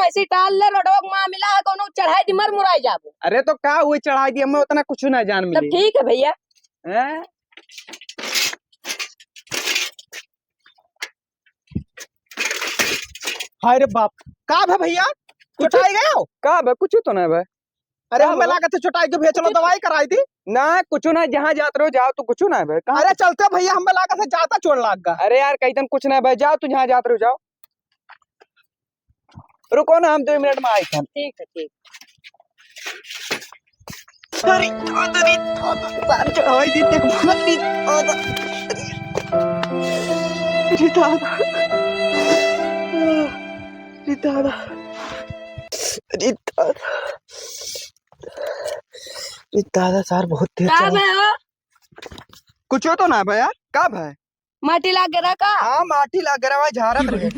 ऐसी टाल ले रोडोक मामला है कोनो चढ़ाई दी मर मुराई जाबो। अरे तो का हुई चढ़ाई दी, हमें उतना कुछ ना जान तब मिली। ठीक है भैया। हैं? हाय रे बाप, का भे भैया चुटाई गए हो? का बे कुछ तो ना बे। अरे का हमें बे? लागत है चुटाई के भेज चलो दवाई कराई थी। ना कुछ ना, जहाँ जात रहो जाओ, तू कुछ ना बे। कहाँ? अरे चलते भैया, हमें लागत है जाता चोट लाग गा। अरे यार कहीं कुछ ना बे, जाओ तू जहाँ जात रहो जाओ। रुको ना, हम 2 मिनट में आए थे। ठीक है ठीक। अरे अरे तार चढ़ाई दी देख मत दी। अरे दादा, अरे दादा, अरे दादा, अरे दादा सार बहुत तेज का चढ़ा। है हो? कुछ तो ना बे यार, का बे? माटी लाग गिरा का? हाँ माटी लग रहा है, झारत रहे।